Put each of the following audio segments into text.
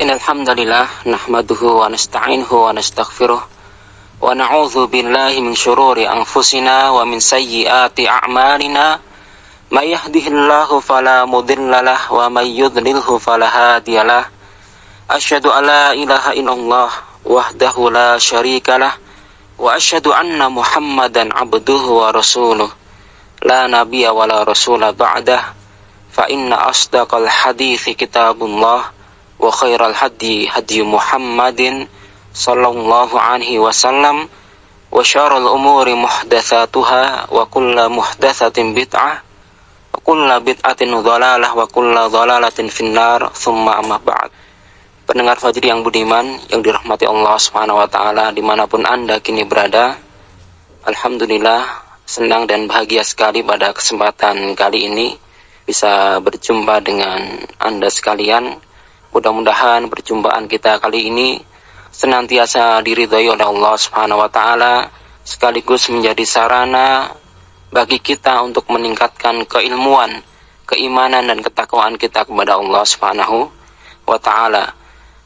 Innal hamdalillah nahmaduhu wa nasta'inuhu wa nastaghfiruh wa na'udzu billahi min syururi anfusina wa min sayyiati a'malina may yahdihillahu fala mudhillalah wa may yudlilhu fala hadiyalah. Asyhadu an la ilaha illallah wahdahu la syarikalah wa asyhadu anna Muhammadan abduhu wa rasuluh la nabiyya wa la rasula ba'dah. Fa inna asdaqal hadithi kitabullah wa khairal hadi hadi Muhammadin sallallahu alaihi wasallam wa syarrul umuri muhdatsatuha wa kullu muhdatsatin bid'ah wa kullu bid'atin dhalalah wa kullu dhalalatin finnar tsumma amma ba'd. Pendengar Fajri yang budiman yang dirahmati Allah Subhanahu wa taala dimanapun Anda kini berada, alhamdulillah senang dan bahagia sekali pada kesempatan kali ini bisa berjumpa dengan Anda sekalian. Mudah-mudahan perjumpaan kita kali ini senantiasa diridhai oleh Allah Subhanahu wa taala, sekaligus menjadi sarana bagi kita untuk meningkatkan keilmuan, keimanan dan ketakwaan kita kepada Allah Subhanahu wa taala.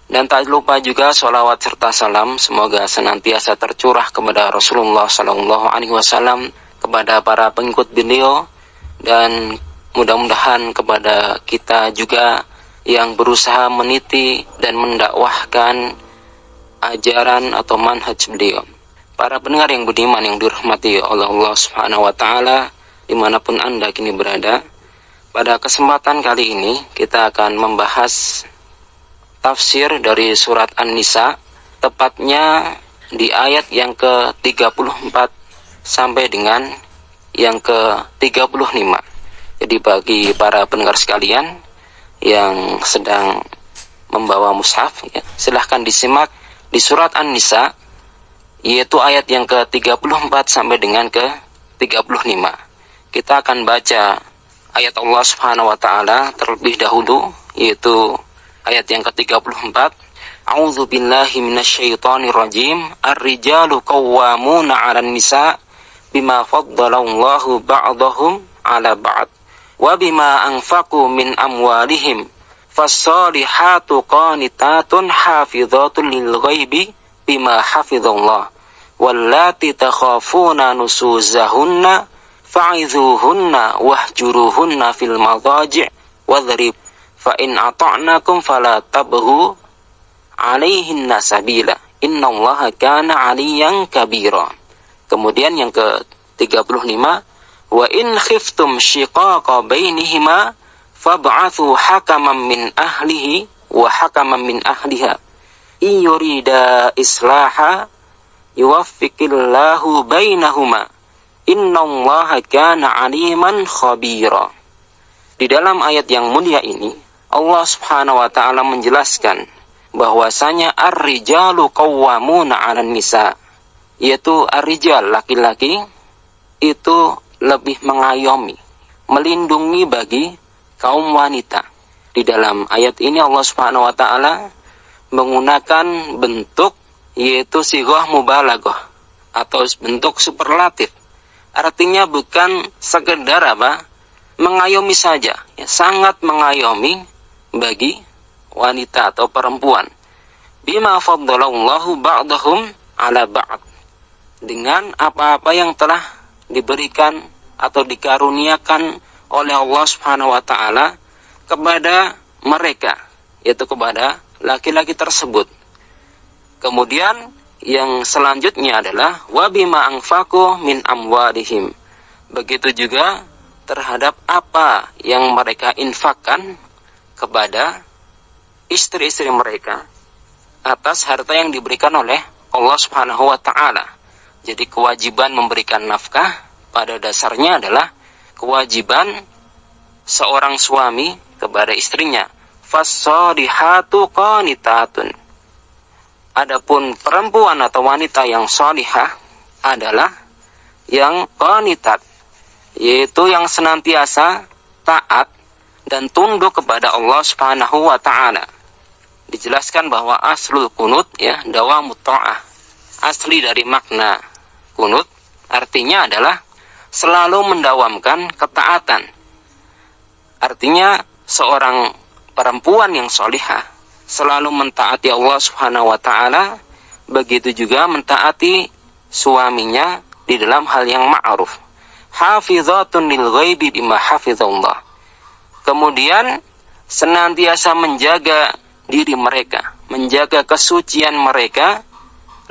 Dan tak lupa juga sholawat serta salam semoga senantiasa tercurah kepada Rasulullah sallallahu alaihi wasallam, kepada para pengikut beliau, dan mudah-mudahan kepada kita juga yang berusaha meniti dan mendakwahkan ajaran atau manhaj beliau. Para pendengar yang budiman yang dirahmati oleh Allah Subhanahu wa taala dimanapun Anda kini berada, pada kesempatan kali ini kita akan membahas tafsir dari surat An-Nisa, tepatnya di ayat yang ke-34 sampai dengan yang ke-35. Jadi bagi para pendengar sekalian yang sedang membawa mushaf, ya, silahkan disimak di surat An-Nisa, yaitu ayat yang ke-34 sampai dengan ke-35. Kita akan baca ayat Allah Subhanahu wa taala terlebih dahulu, yaitu ayat yang ke-34. A'udzu billahi minasyaitonir rajim. Ar-rijalu qawwamuna 'alan nisa bima faddalallahu ba'dahum 'ala ba'd wa bima anfaqu min amwalihim fas-salihatu qanitatun hafizatun lil ghaibi bima hafizallah wallati takhafuna nusuzahunna fa'izuhunna wahjuruhunna fil madaji' wadhrib fa in ata'nakum fala tabghu 'alaihinna sabila innallaha kana 'aliyyan kabira. Kemudian yang ke-35, wa in khiftum shiqaqa bainihima fab'athu hakaman min ahlihi wa hakaman min ahliha in yurida islaha yuwaffiqillahu bainahuma innallaha kana 'aliman khabira. Di dalam ayat yang mulia ini Allah Subhanahu wa taala menjelaskan bahwasanya ar-rijalu qawwamuna 'alan nisa, yaitu ar-rijal laki-laki itu lebih mengayomi, melindungi bagi kaum wanita. Di dalam ayat ini Allah Subhanahu wa taala menggunakan bentuk yaitu sighah mubalaghah atau bentuk superlatif. Artinya bukan sekedar mengayomi saja, ya, sangat mengayomi bagi wanita atau perempuan. Bima faddalallahu ba'dahum 'ala ba'd, dengan apa-apa yang telah diberikan atau dikaruniakan oleh Allah Subhanahu wa taala kepada mereka, yaitu kepada laki-laki tersebut. Kemudian yang selanjutnya adalah wa bima anfaqu min amwalihim. Begitu juga terhadap apa yang mereka infakkan kepada istri-istri mereka atas harta yang diberikan oleh Allah Subhanahu wa taala. Jadi kewajiban memberikan nafkah pada dasarnya adalah kewajiban seorang suami kepada istrinya. Fas-salihatu qanitatun. Adapun perempuan atau wanita yang salihah adalah yang qanitat, yaitu yang senantiasa taat dan tunduk kepada Allah Subhanahu wa taala. Dijelaskan bahwa aslul qunut, ya, dawamut ta'ah. Asli dari makna kunut artinya adalah selalu mendawamkan ketaatan. Artinya seorang perempuan yang solihah selalu mentaati Allah Subhanahu wa taala, begitu juga mentaati suaminya di dalam hal yang ma'ruf. Hafizatun lil ghaibi bima hafizallah. Kemudian senantiasa menjaga diri mereka, menjaga kesucian mereka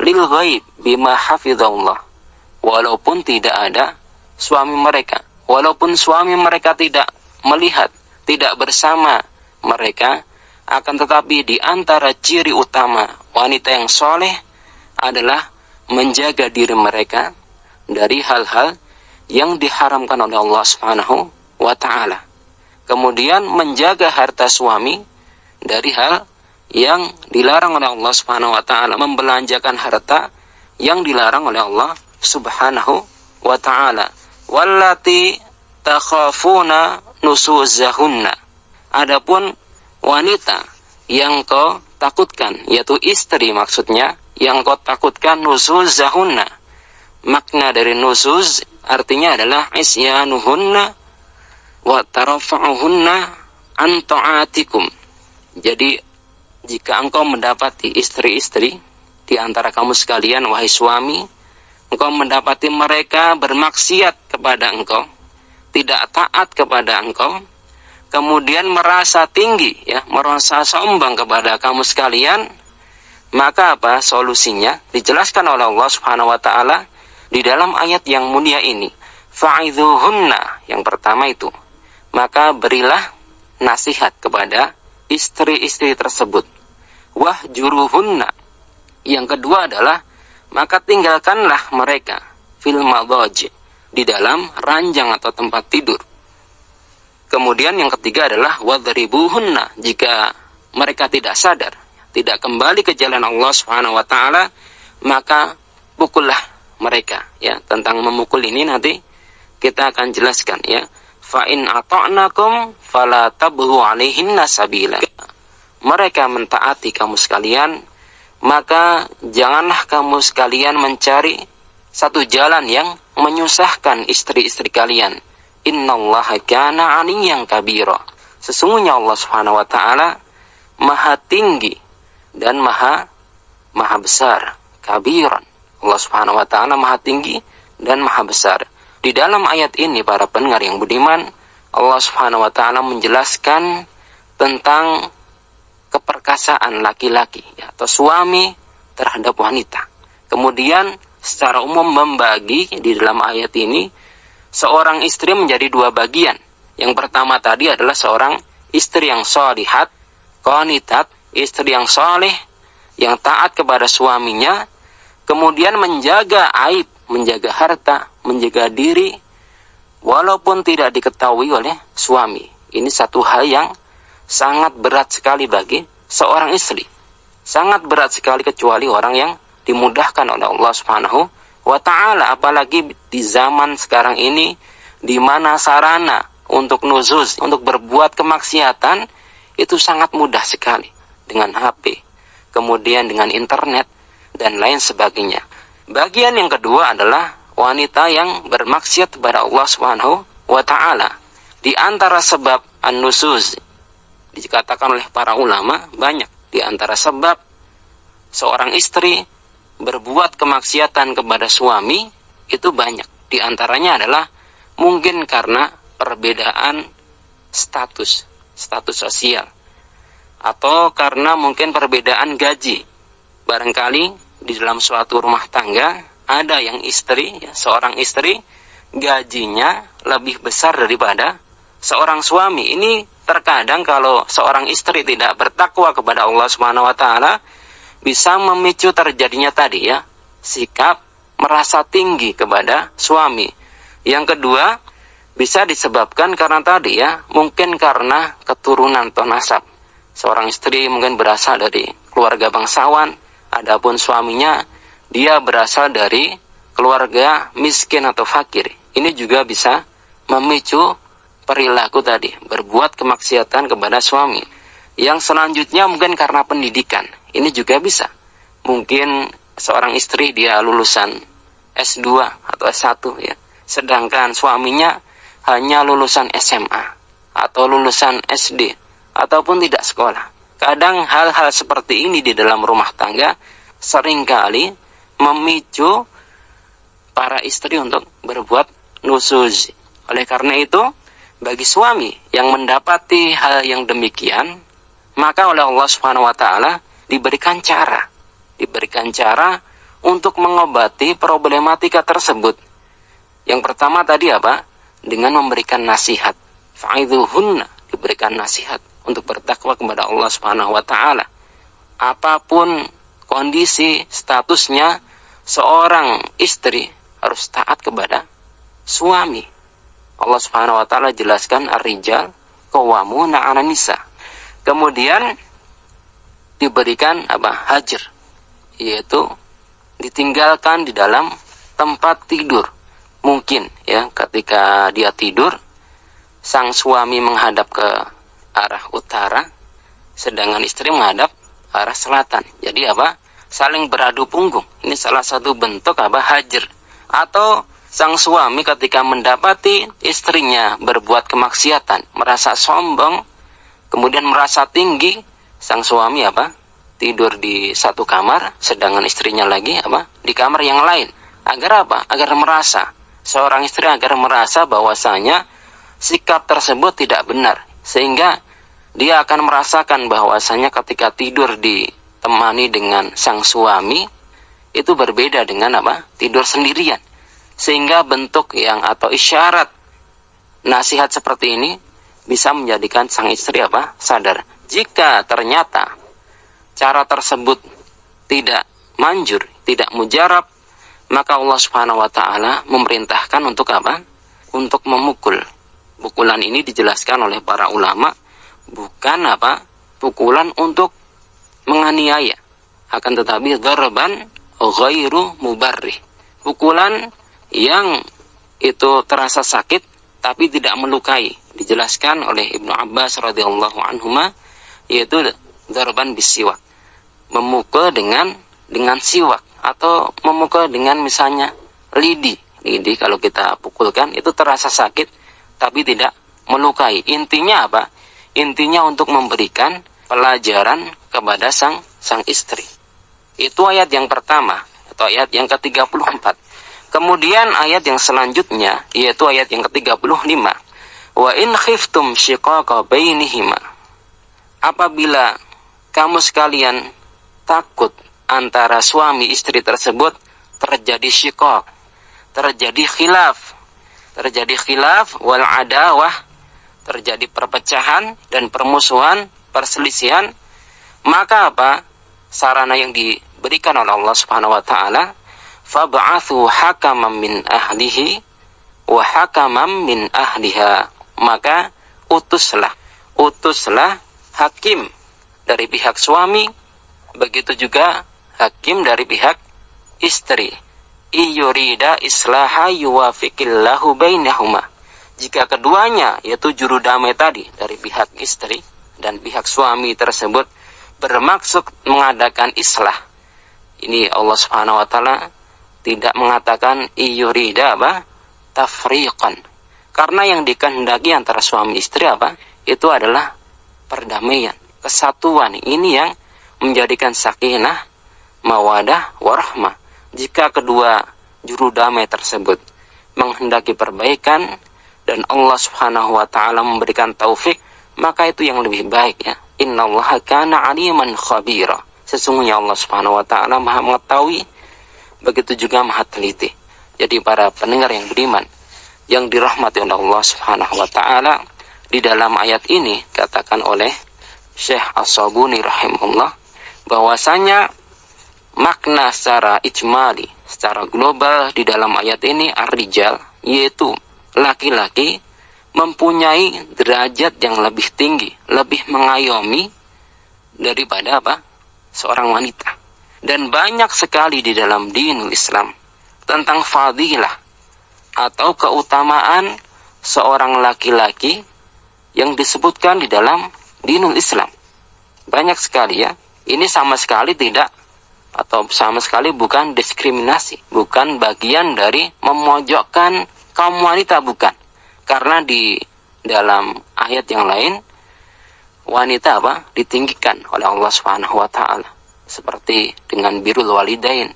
lil ghaib bima hafizallah. Walaupun tidak ada suami mereka, walaupun suami mereka tidak melihat, tidak bersama mereka, akan tetapi di antara ciri utama wanita yang soleh adalah menjaga diri mereka dari hal-hal yang diharamkan oleh Allah Subhanahu wa taala. Kemudian menjaga harta suami dari hal yang dilarang oleh Allah Subhanahu wa taala, membelanjakan harta yang dilarang oleh Allah Subhanahu wa taala. Wallati takhafuna nusuzahunna. Adapun wanita yang kau takutkan, yaitu istri maksudnya, yang kau takutkan nusuzahunna. Makna dari nusuz artinya adalah isyanuhunna wa tarafa'uhunna an ta'atikum. Jadi jika engkau mendapati istri-istri di antara kamu sekalian, wahai suami, engkau mendapati mereka bermaksiat kepada engkau, tidak taat kepada engkau, kemudian merasa tinggi, ya, merasa sombong kepada kamu sekalian, maka apa solusinya? Dijelaskan oleh Allah Subhanahu wa taala di dalam ayat yang mulia ini. Fa'idhuhunna, yang pertama itu, maka berilah nasihat kepada istri-istri tersebut. Wahjuruhunna, yang kedua adalah maka tinggalkanlah mereka fil madaj, di dalam ranjang atau tempat tidur. Kemudian yang ketiga adalah wadribuhunna, jika mereka tidak sadar, tidak kembali ke jalan Allah Subhanahu wa taala, maka pukullah mereka, ya. Tentang memukul ini nanti kita akan jelaskan, ya. Fa in ata'nakum fala tabghu 'alaihinna sabila. Mereka mentaati kamu sekalian, maka janganlah kamu sekalian mencari satu jalan yang menyusahkan istri-istri kalian. Innallaha kana 'aliyyan kabira. Sesungguhnya Allah Subhanahu wa taala maha tinggi dan maha besar. Kabiran. Allah Subhanahu wa taala maha tinggi dan maha besar. Di dalam ayat ini, para pendengar yang budiman, Allah Subhanahu wa taala menjelaskan tentang keperkasaan laki-laki, ya, atau suami terhadap wanita. Kemudian secara umum membagi di dalam ayat ini seorang istri menjadi dua bagian. Yang pertama tadi adalah seorang istri yang sholihat, qanitat, istri yang soleh, yang taat kepada suaminya, kemudian menjaga aib, menjaga harta, menjaga diri, walaupun tidak diketahui oleh suami. Ini satu hal yang sangat berat sekali bagi seorang istri. Sangat berat sekali kecuali orang yang dimudahkan oleh Allah Subhanahu wa ta'ala. Apalagi di zaman sekarang ini, di mana sarana untuk nuzuz, untuk berbuat kemaksiatan, itu sangat mudah sekali. Dengan HP, kemudian dengan internet, dan lain sebagainya. Bagian yang kedua adalah wanita yang bermaksiat kepada Allah Subhanahu wa ta'ala. Di antara sebab an-nusuz, dikatakan oleh para ulama, banyak. Di antara sebab seorang istri berbuat kemaksiatan kepada suami, itu banyak. Di antaranya adalah mungkin karena perbedaan status sosial, atau karena mungkin perbedaan gaji. Barangkali di dalam suatu rumah tangga ada yang istri, ya, seorang istri gajinya lebih besar daripada seorang suami. Ini terkadang kalau seorang istri tidak bertakwa kepada Allah Subhanahu wa taala, bisa memicu terjadinya tadi, ya, sikap merasa tinggi kepada suami. Yang kedua, bisa disebabkan karena tadi, ya, mungkin karena keturunan atau nasab. Seorang istri mungkin berasal dari keluarga bangsawan, adapun suaminya dia berasal dari keluarga miskin atau fakir. Ini juga bisa memicu perilaku tadi, berbuat kemaksiatan kepada suami. Yang selanjutnya mungkin karena pendidikan. Ini juga bisa. Mungkin seorang istri dia lulusan S2 atau S1, ya. Sedangkan suaminya hanya lulusan SMA atau lulusan SD ataupun tidak sekolah. Kadang hal-hal seperti ini di dalam rumah tangga seringkali memicu para istri untuk berbuat nusuz. Oleh karena itu, bagi suami yang mendapati hal yang demikian, maka oleh Allah Subhanahu wa taala diberikan cara untuk mengobati problematika tersebut. Yang pertama tadi apa? Dengan memberikan nasihat. Fa'idhuhunna, diberikan nasihat untuk bertakwa kepada Allah Subhanahu wa taala. Apapun kondisi statusnya, seorang istri harus taat kepada suami. Allah Subhanahu wa taala jelaskan ar-rijal qawwamuna 'alan nisa. Kemudian diberikan hajar, yaitu ditinggalkan di dalam tempat tidur. Mungkin ya, ketika dia tidur, sang suami menghadap ke arah utara, sedangkan istri menghadap arah selatan. Jadi saling beradu punggung. Ini salah satu bentuk hajar. Atau sang suami ketika mendapati istrinya berbuat kemaksiatan, merasa sombong, kemudian merasa tinggi, sang suami tidur di satu kamar, sedangkan istrinya lagi di kamar yang lain. Agar agar merasa, seorang istri agar merasa bahwasanya sikap tersebut tidak benar, sehingga dia akan merasakan bahwasanya ketika tidur ditemani dengan sang suami itu berbeda dengan tidur sendirian. Sehingga bentuk atau isyarat nasihat seperti ini bisa menjadikan sang istri sadar. Jika ternyata cara tersebut tidak manjur, tidak mujarab, maka Allah Subhanahu wa taala memerintahkan untuk untuk memukul. Pukulan ini dijelaskan oleh para ulama bukan pukulan untuk menganiaya, akan tetapi darban ghairu mubarrih. Pukulan yang itu terasa sakit tapi tidak melukai. Dijelaskan oleh Ibnu Abbas radhiyallahu anhuma, yaitu darban bisiwak. Memukul dengan siwak, atau memukul dengan misalnya lidi. Lidi kalau kita pukulkan itu terasa sakit tapi tidak melukai. Intinya Intinya untuk memberikan pelajaran kepada sang istri. Itu ayat yang pertama atau ayat yang ke-34. Kemudian ayat yang selanjutnya yaitu ayat yang ke-35. Wa in khiftum shiqaqa bainihima. Apabila kamu sekalian takut antara suami istri tersebut terjadi syiqaq, terjadi khilaf wal adawah, terjadi perpecahan dan permusuhan, perselisihan, maka sarana yang diberikan oleh Allah Subhanahu wa taala, fab'athu hakaman min ahlihi wa hakaman min ahliha. Maka utuslah hakim dari pihak suami, begitu juga hakim dari pihak istri. Iyurida islaha yuwafiqillahu bainahuma. Jika keduanya, yaitu juru damai tadi dari pihak istri dan pihak suami tersebut bermaksud mengadakan islah, ini Allah Subhanahu wa taala tidak mengatakan iyurida tafriqan, karena yang dikehendaki antara suami istri itu adalah perdamaian, kesatuan. Ini yang menjadikan sakinah, mawadah, warahmah. Jika kedua juru damai tersebut menghendaki perbaikan dan Allah Subhanahu wa taala memberikan taufik, maka itu yang lebih baik ya. Innallaha kana aliman khabira. Sesungguhnya Allah Subhanahu wa taala Maha mengetahui, begitu juga Maha teliti. Jadi para pendengar yang beriman yang dirahmati oleh Allah Subhanahu wa taala, di dalam ayat ini katakan oleh Syekh As-Sabuni rahimahullah bahwasanya makna secara ijmali, secara global di dalam ayat ini ar-rijal, yaitu laki-laki mempunyai derajat yang lebih tinggi, lebih mengayomi daripada seorang wanita. Dan banyak sekali di dalam dinul Islam tentang fadilah atau keutamaan seorang laki-laki yang disebutkan di dalam dinul Islam. Banyak sekali ya. Ini sama sekali tidak, atau sama sekali bukan diskriminasi, bukan bagian dari memojokkan kaum wanita, bukan. Karena di dalam ayat yang lain wanita apa? Ditinggikan oleh Allah Subhanahu wa taala. Seperti dengan birrul walidain.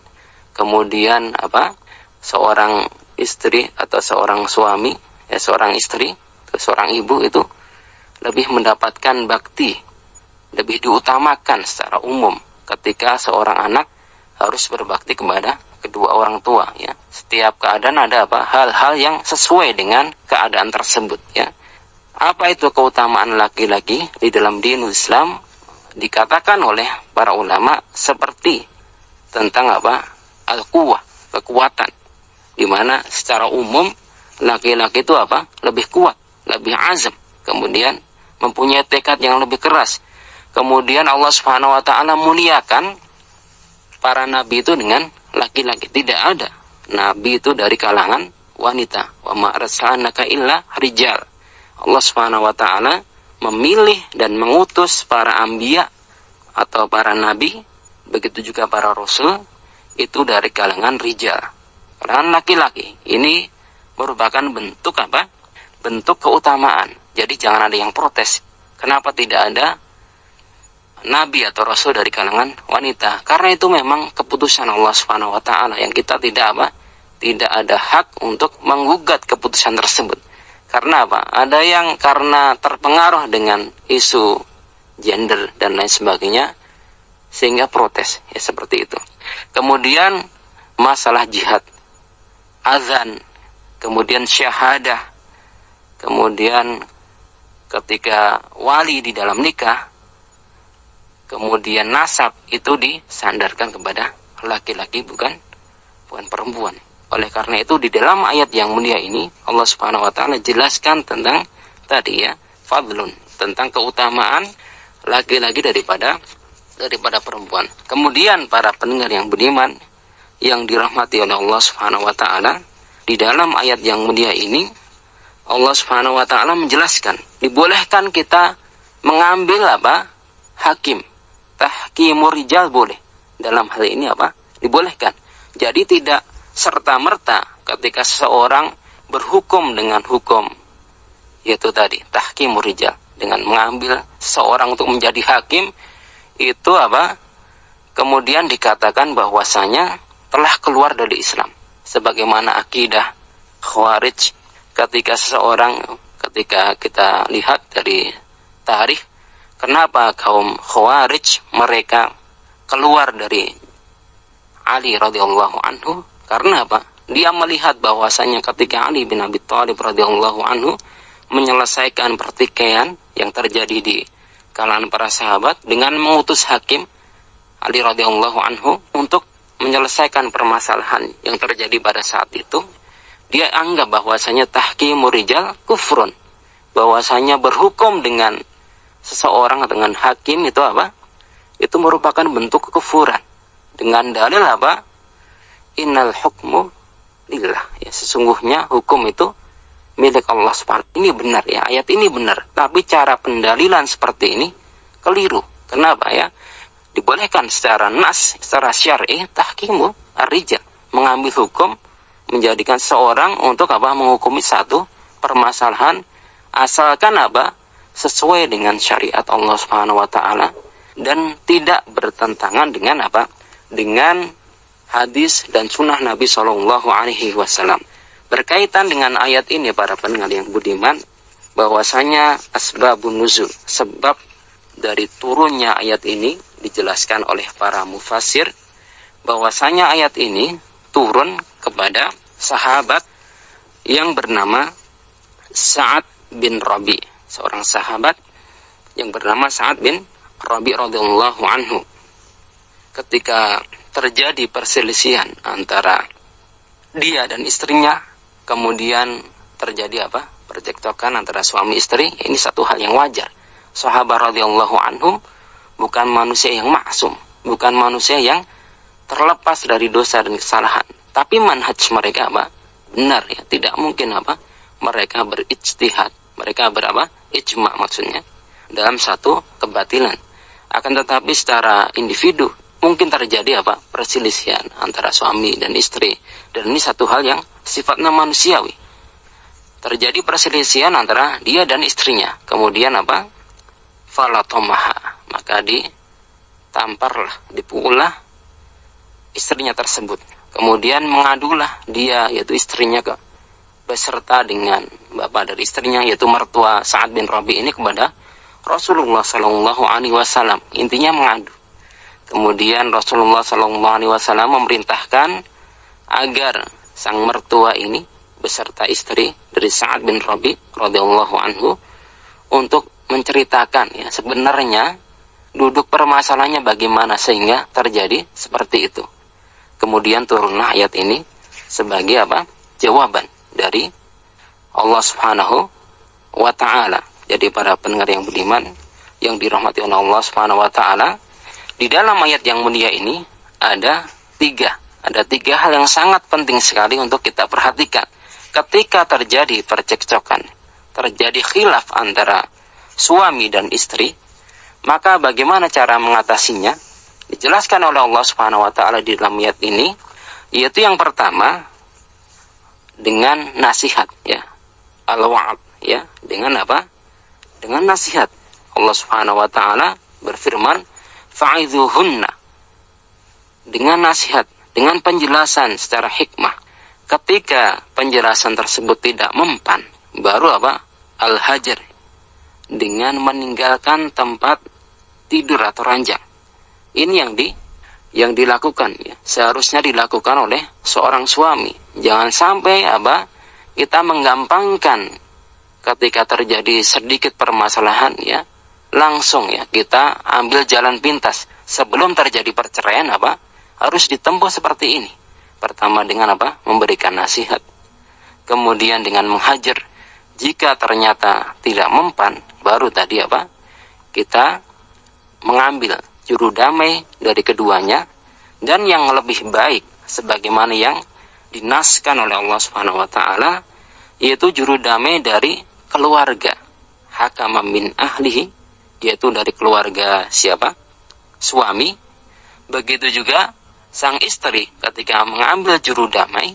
Kemudian apa? Seorang istri atau seorang suami, seorang istri, atau seorang ibu itu lebih mendapatkan bakti, lebih diutamakan secara umum ketika seorang anak harus berbakti kepada kedua orang tua, ya. Setiap keadaan ada apa? Hal-hal yang sesuai dengan keadaan tersebut, ya. Apa itu keutamaan laki-laki di dalam dinul Islam? Dikatakan oleh para ulama seperti tentang apa? Al-quwwah, kekuatan. Di mana secara umum laki-laki itu apa? Lebih kuat, lebih azam. Kemudian mempunyai tekad yang lebih keras. Kemudian Allah Subhanahu wa taala muliakan para nabi itu dengan laki-laki. Tidak ada nabi itu dari kalangan wanita. Wa ma arsalnaka illa rijal. Allah Subhanahu wa taala memilih dan mengutus para anbiya atau para nabi, begitu juga para rasul itu dari kalangan rijal, kalangan laki-laki. Ini merupakan bentuk apa? Bentuk keutamaan. Jadi jangan ada yang protes. Kenapa tidak ada nabi atau rasul dari kalangan wanita? Karena itu memang keputusan Allah Subhanahu wa taala yang kita tidak apa? Tidak ada hak untuk menggugat keputusan tersebut. Karena apa? Ada yang karena terpengaruh dengan isu gender dan lain sebagainya sehingga protes, ya seperti itu. Kemudian masalah jihad, azan, kemudian syahadah, kemudian ketika wali di dalam nikah, kemudian nasab itu disandarkan kepada laki-laki, bukan perempuan. Oleh karena itu di dalam ayat yang mulia ini Allah Subhanahu wa taala jelaskan tentang tadi, ya, fadlun, tentang keutamaan laki-laki daripada perempuan. Kemudian para pendengar yang beriman yang dirahmati oleh Allah Subhanahu wa taala, di dalam ayat yang mulia ini Allah Subhanahu wa taala menjelaskan dibolehkan kita mengambil apa? Hakim. Tahkimur rijal boleh. Dalam hal ini apa? Dibolehkan. Jadi tidak serta-merta ketika seseorang berhukum dengan hukum, yaitu tadi tahkimur rijal, dengan mengambil seseorang untuk menjadi hakim, itu apa? Kemudian dikatakan bahwasanya telah keluar dari Islam. Sebagaimana akidah Khawarij, ketika kita lihat dari tarikh, kenapa kaum Khawarij mereka keluar dari Ali radhiyallahu anhu? Karena apa? Dia melihat bahwasanya ketika Ali bin Abi Thalib radhiyallahu anhu menyelesaikan pertikaian yang terjadi di kalangan para sahabat dengan mengutus hakim Ali radhiyallahu anhu untuk menyelesaikan permasalahan yang terjadi pada saat itu, dia anggap bahwasanya tahkimur rijal kufrun, bahwasanya berhukum dengan seseorang, dengan hakim itu apa? Itu merupakan bentuk kekufuran. Dengan dalil apa? Innal hukmu lillah, ya, sesungguhnya hukum itu milik Allah Subhanahu. Ini benar, ya, ayat ini benar, tapi cara pendalilan seperti ini keliru. Kenapa, ya? Dibolehkan secara nas, secara syar'i tahkimu ar-rijal, mengambil hukum, menjadikan seorang untuk apa? Menghukumi satu permasalahan, asalkan apa? Sesuai dengan syariat Allah Subhanahu wa taala dan tidak bertentangan dengan apa? Dengan hadis dan sunnah Nabi Shallallahu Alaihi Wasallam. Berkaitan dengan ayat ini para pendengar yang budiman, bahwasanya asbabun nuzul, sebab dari turunnya ayat ini dijelaskan oleh para mufassir, bahwasanya ayat ini turun kepada sahabat yang bernama Sa'ad bin Rabi, seorang sahabat yang bernama Sa'ad bin Rabi radhiyallahu anhu. Ketika terjadi perselisihan antara dia dan istrinya, kemudian terjadi apa? Percekcokan antara suami istri. Ini satu hal yang wajar. Sahabat radhiyallahu anhum bukan manusia yang maksum, bukan manusia yang terlepas dari dosa dan kesalahan. Tapi manhaj mereka apa? Benar, ya. Tidak mungkin apa? Mereka berijtihad, mereka berapa? Ijma maksudnya dalam satu kebatilan. Akan tetapi secara individu mungkin terjadi apa? Perselisihan antara suami dan istri. Dan ini satu hal yang sifatnya manusiawi. Terjadi perselisihan antara dia dan istrinya. Kemudian apa? falatomaha, maka ditamparlah, dipukullah istrinya tersebut. Kemudian mengadulah dia, yaitu istrinya, beserta dengan bapak dari istrinya, yaitu mertua Sa'ad bin Rabi ini, kepada Rasulullah Sallallahu Alaihi Wasallam. Intinya mengadu. Kemudian Rasulullah Sallallahu Alaihi Wasallam memerintahkan agar sang mertua ini beserta istri dari Sa'ad bin Rabi radhiyallahu anhu untuk menceritakan ya sebenarnya duduk permasalahannya bagaimana sehingga terjadi seperti itu. Kemudian turunlah ayat ini sebagai apa? Jawaban dari Allah Subhanahu wa taala. Jadi para pendengar yang budiman yang dirahmati oleh Allah Subhanahu wa taala, di dalam ayat yang mulia ini ada tiga hal yang sangat penting sekali untuk kita perhatikan. Ketika terjadi percekcokan, terjadi khilaf antara suami dan istri, maka bagaimana cara mengatasinya? Dijelaskan oleh Allah Subhanahu wa taala di dalam ayat ini, yaitu yang pertama dengan nasihat ya. Al-wa'd ya, dengan apa? Dengan nasihat. Allah Subhanahu wa taala berfirman, fa'idhuhunna, dengan nasihat, dengan penjelasan secara hikmah. Ketika penjelasan tersebut tidak mempan, baru apa? Al-hajar, dengan meninggalkan tempat tidur atau ranjang. Ini yang dilakukan ya. Seharusnya dilakukan oleh seorang suami. Jangan sampai apa? Kita menggampangkan ketika terjadi sedikit permasalahan ya, langsung ya kita ambil jalan pintas. Sebelum terjadi perceraian apa? Harus ditempuh seperti ini. Pertama dengan apa? Memberikan nasihat. Kemudian dengan menghajar. Jika ternyata tidak mempan, baru tadi apa? Kita mengambil juru damai dari keduanya, dan yang lebih baik sebagaimana yang dinaskan oleh Allah Subhanahu wa taala, yaitu juru damai dari keluarga. Hakama min ahlihi, yaitu dari keluarga siapa? Suami. Begitu juga sang istri ketika mengambil juru damai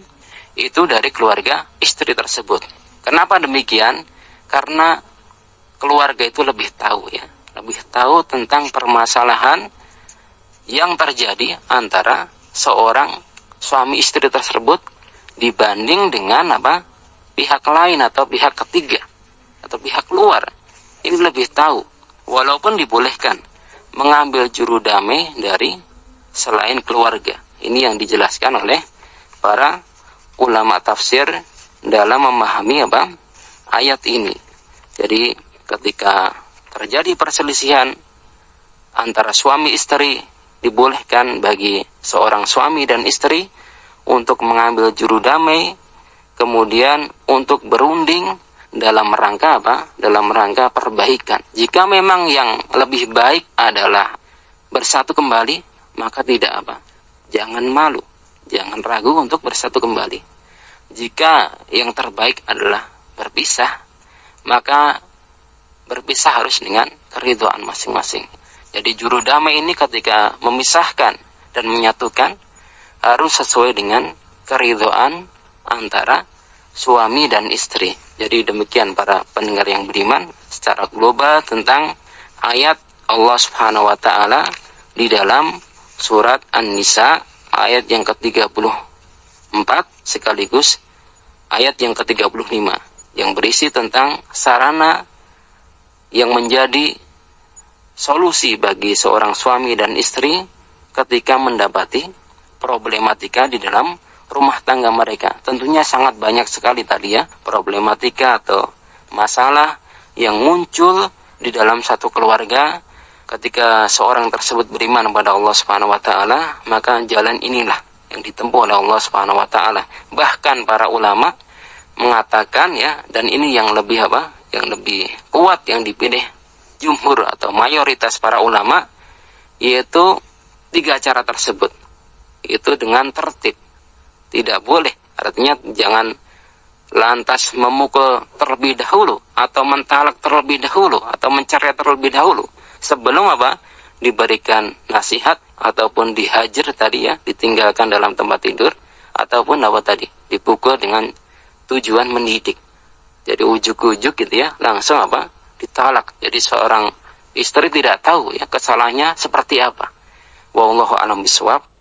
itu dari keluarga istri tersebut. Kenapa demikian? Karena keluarga itu lebih tahu ya, lebih tahu tentang permasalahan yang terjadi antara seorang suami istri tersebut dibanding dengan apa? Pihak lain atau pihak ketiga atau pihak luar. Ini lebih tahu. Walaupun dibolehkan mengambil juru damai dari selain keluarga. Ini yang dijelaskan oleh para ulama tafsir dalam memahami apa? Ayat ini. Jadi ketika terjadi perselisihan antara suami istri, dibolehkan bagi seorang suami dan istri untuk mengambil juru damai, kemudian untuk berunding dalam rangka apa? Dalam rangka perbaikan. Jika memang yang lebih baik adalah bersatu kembali, maka tidak apa? Jangan malu, jangan ragu untuk bersatu kembali. Jika yang terbaik adalah berpisah, maka berpisah harus dengan keridhaan masing-masing. Jadi juru damai ini ketika memisahkan dan menyatukan harus sesuai dengan keridhaan antara suami dan istri. Jadi demikian para pendengar yang beriman secara global tentang ayat Allah Subhanahu wa taala di dalam surat An-Nisa ayat yang ke-34 sekaligus ayat yang ke-35 yang berisi tentang sarana yang menjadi solusi bagi seorang suami dan istri ketika mendapati problematika di dalam rumah tangga mereka. Tentunya sangat banyak sekali tadi ya problematika atau masalah yang muncul di dalam satu keluarga ketika seorang tersebut beriman kepada Allah Subhanahu wa taala, maka jalan inilah yang ditempuh oleh Allah Subhanahu wa taala. Bahkan para ulama mengatakan ya, dan ini yang lebih apa? Yang lebih kuat yang dipilih jumhur atau mayoritas para ulama, yaitu 3 cara tersebut. Itu dengan tertib. Tidak boleh, artinya jangan lantas memukul terlebih dahulu atau mentalak terlebih dahulu atau mencerai terlebih dahulu sebelum apa? Diberikan nasihat ataupun dihajar tadi ya, ditinggalkan dalam tempat tidur ataupun apa tadi? Dipukul dengan tujuan mendidik. Jadi ujuk-ujuk gitu ya, langsung apa? Ditalak. Jadi seorang istri tidak tahu ya kesalahannya seperti apa. Wallahu a'lam bishawab.